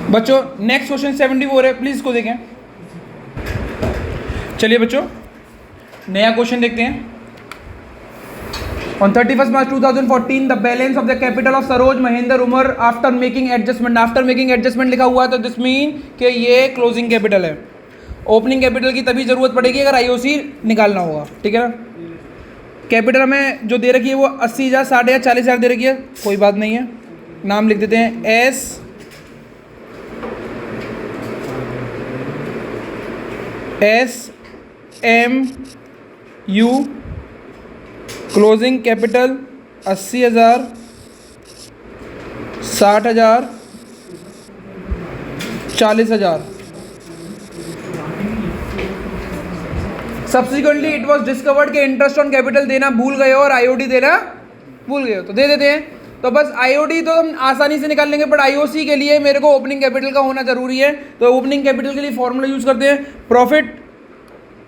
बच्चों next question 74 है, please इसको देखें। चलिए बच्चों नया क्वेश्चन देखते हैं। On 31st March 2014 the balance of the capital of Saroj Mahendra Umar after making adjustment लिखा हुआ है, तो दिस मीन कि ये क्लोजिंग कैपिटल है। ओपनिंग कैपिटल की तभी जरूरत पड़ेगी अगर आईओसी निकालना होगा, ठीक है ना। कैपिटल हमें जो दे रखी है वो 80,000, 60,000, 40,000 दे रखी है, कोई बात नहीं है, नाम लिख देते हैं SMU। Closing capital 80,000, 60,000, 40,000। Subsequently it was discovered के इंटरेस्ट ऑन कैपिटल देना भूल गए हो और आईओडी देना भूल गए हो, तो दे देते हैं। तो बस आईओडी तो हम आसानी से निकाल लेंगे, बट आईओसी के लिए मेरे को ओपनिंग कैपिटल का होना जरूरी है। तो ओपनिंग कैपिटल के लिए फॉर्मूला यूज करते हैं, प्रॉफिट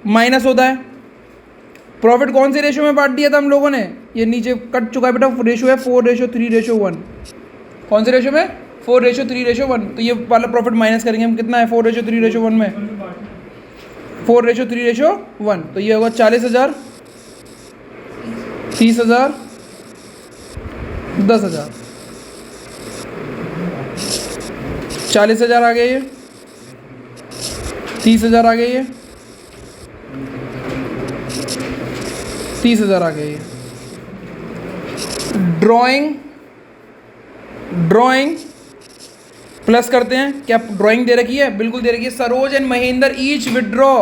माइनस होता है। प्रॉफिट कौन से रेशियो में बांट दिया था हम लोगों ने, ये नीचे कट चुका है बेटा, रेशियो है 4:3:1। कौन से रेशियो में, 4:3:1। तो ये वाला प्रॉफिट माइनस करेंगे हम, कितना है 4:3:1 में, 4:3:1। तो ये होगा 40,000, 30,000, 10,000। 40,000 आ गए ये, 30,000 आ गए ये, 30,000 आ गए ये। ड्राइंग प्लस करते हैं, क्या ड्राइंग दे रखी है, बिल्कुल दे रखी है। Saroj and Mahendra each withdraw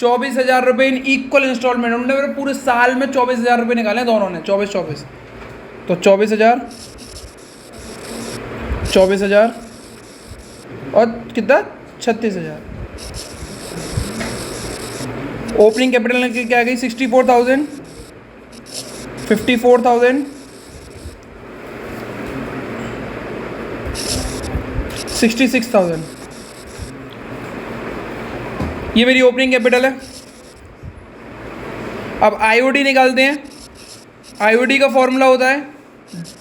24,000 रुपये इन इक्वल इंस्टॉलमेंट। उन्होंने पूरे साल में 24,000 रुपये निकाले हैं दोनों ने, 24। तो 24,000 और कितना 36,000। ओपनिंग कैपिटल की क्या आ गई, 64,000, 54,000, 66,000। ये मेरी ओपनिंग कैपिटल है। अब आईओडी निकालते हैं। आईओडी का फॉर्मूला होता है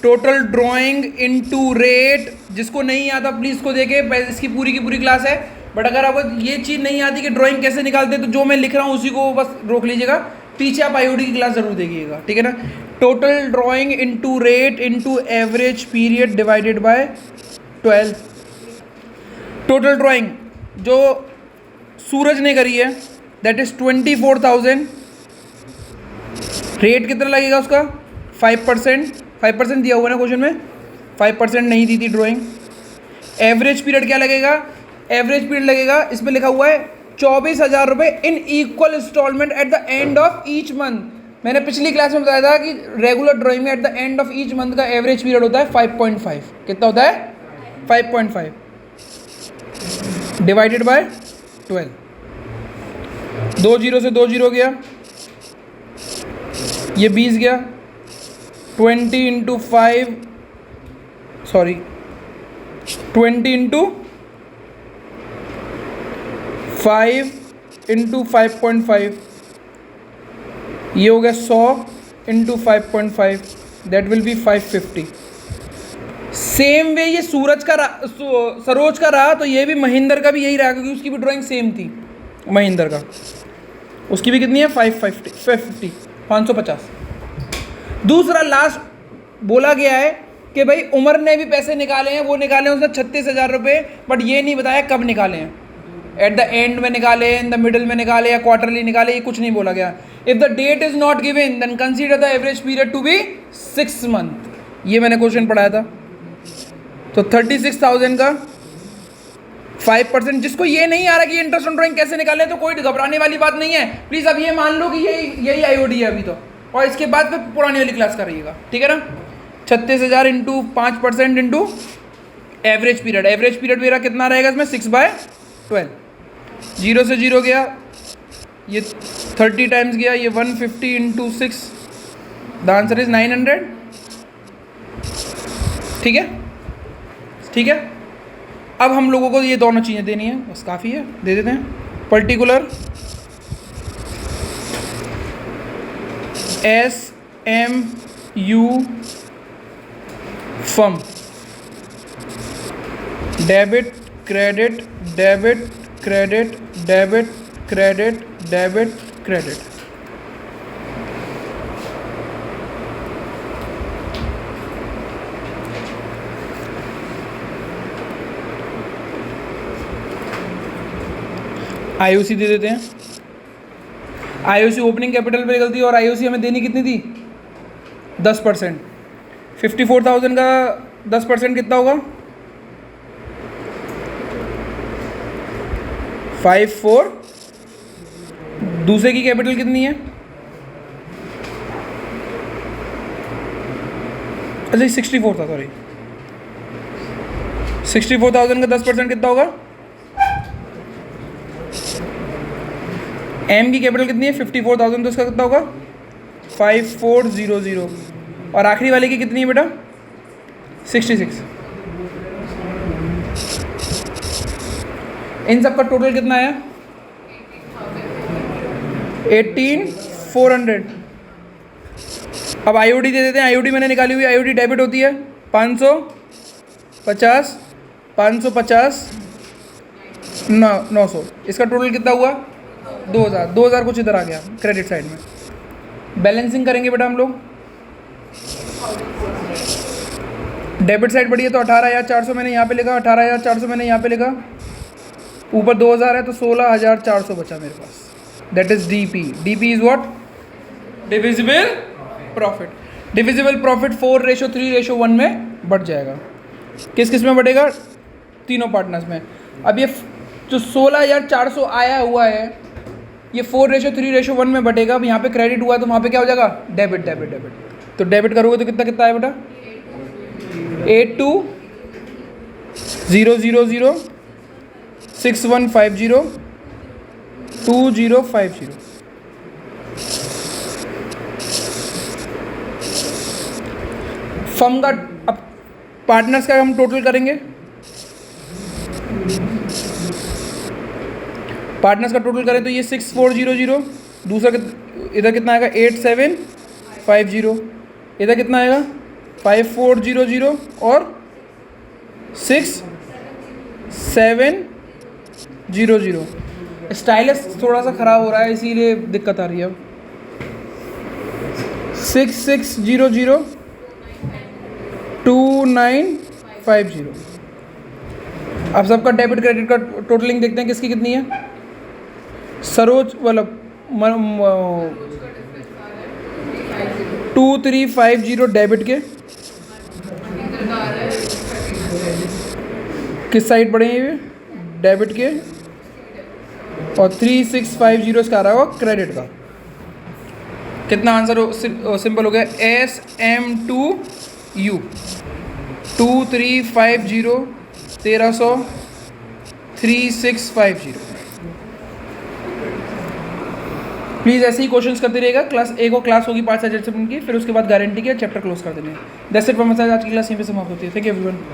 टोटल ड्राइंग इनटू रेट। जिसको नहीं आता प्लीज को देखे, इसकी पूरी की पूरी क्लास है। बट अगर आपको ये चीज़ नहीं आती कि ड्राइंग कैसे निकालते हैं, तो जो मैं लिख रहा हूँ उसी को बस रोक लीजिएगा, पीछे आप आईओडी की क्लास जरूर देखिएगा, ठीक है ना। Total drawing into rate into average period divided by 12। Total drawing जो सूरज ने करी है दैट इज 24,000। रेट कितना लगेगा उसका, 5% दिया हुआ है ना क्वेश्चन में, 5% नहीं दी थी ड्राइंग। एवरेज पीरियड क्या लगेगा, एवरेज पीरियड लगेगा, इसमें लिखा हुआ है 24,000 रुपये in equal instalment at the end of each month. मैंने पिछली क्लास में बताया था कि रेगुलर ड्राइंग में at the end of each month का एवरेज पीरियड होता है 5.5। कितना होता है, 5.5 डिवाइडेड बाय 12। 2 जीरो से 2 जीरो गया, ये 20 गया, 20 इंटू 5 सॉरी 20 इंटू 5 इंटू 5.5, ये हो गया 100 into 5.5, that will be 550। Same way ये सूरज का सरोज का रहा, तो ये भी महेंद्र का भी यही रहा, क्योंकि उसकी भी ड्राइंग सेम थी। महेंद्र का उसकी भी कितनी है 550। दूसरा लास्ट बोला गया है कि भाई उमर ने भी पैसे निकाले हैं, वो निकाले हैं उसने 36,000 रुपये, बट ये नहीं बताया कब निकाले हैं, एट द एंड में निकाले, इन द मिडिल में निकाले या क्वार्टरली निकाले, ये कुछ नहीं बोला गया। If the date is not given then consider the average period to be 6 month. ये मैंने क्वेश्चन पढ़ाया था। तो 36,000 का 5%, जिसको ये नहीं आ रहा कि इंटरेस्ट ऑन ड्राइंग कैसे निकालें, तो कोई घबराने वाली बात नहीं है। प्लीज़ अब ये मान लो कि यही आईओडी है अभी तो, और इसके बाद फिर पुरानी वाली क्लास करिएगा, ठीक है ना। 36,000 into 5% into average period. Average period मेरा कितना रहेगा इसमें, 6/12। 0 से 0 गया, ये 30 टाइम्स गया, ये 150 इंटू 6, द आंसर इज 900। ठीक है, ठीक है। अब हम लोगों को ये दोनों चीज़ें देनी है, बस काफ़ी है, दे देते हैं। Particular SMU firm, debit credit debit credit debit credit debit credit. IOC दे देते हैं। आईओसी ओपनिंग कैपिटल पे निकलती है और आईओसी हमें देनी कितनी थी 10%। 54,000 का 10% कितना होगा 54। दूसरे की कैपिटल कितनी है अच्छा 64 था सॉरी 64,000 का 10% कितना होगा एम की कैपिटल कितनी है 54,000 तो इसका कितना होगा 5400 और आखिरी वाले की कितनी है बेटा 66। इन सब का टोटल कितना आया 18,400। अब आईओडी दे देते हैं। आईओडी मैंने निकाली हुई आईओडी डेबिट होती है 550 550 900। इसका टोटल कितना हुआ 2000 कुछ इधर आ गया क्रेडिट साइड में। बैलेंसिंग करेंगे बेटा हम लोग। डेबिट साइड बढ़ी है तो 18,400 मैंने यहाँ पे लिखा 18,400 मैंने यहाँ पे लिखा ऊपर 2000 है तो 16,400 बचा मेरे पास। That is DP. DP is what divisible profit. Divisible profit 4:3:1 में बढ़ जाएगा। किस किस में बढ़ेगा तीनों पार्टनर्स में। अब ये जो 16,400 आया हुआ है ये 4:3:1 में बढ़ेगा। अब यहाँ पे क्रेडिट हुआ तो वहाँ पे क्या हो जाएगा डेबिट डेबिट डेबिट। तो डेबिट करोगे तो कितना कितना आया बेटा 82,000 6150 2050। फर्म का अब पार्टनर्स का हम टोटल करेंगे। पार्टनर्स का टोटल करें तो ये 6400 दूसरा इधर कितना आएगा 8750 इधर कितना आएगा 5400 और 6700। स्टाइलस थोड़ा सा ख़राब हो रहा है इसीलिए दिक्कत आ रही है। 6600 2950। अब सबका डेबिट क्रेडिट का टोटलिंग देखते हैं किसकी कितनी है। सरोज मतलब 2350 डेबिट के किस साइड पड़े हैं ये डेबिट के और 3650 इसका आ रहा होगा क्रेडिट का। कितना आंसर सिंपल हो गया SM2U 2350 1300 3650। प्लीज़ ऐसे ही क्वेश्चंस करते रहिएगा। क्लास ए को क्लास होगी 5 एडजस्टमेंट की फिर उसके बाद गारंटी के चैप्टर क्लोज कर देंगे। That's it from my side. आज की क्लास यहीं पे समाप्त होती है। Thank you everyone.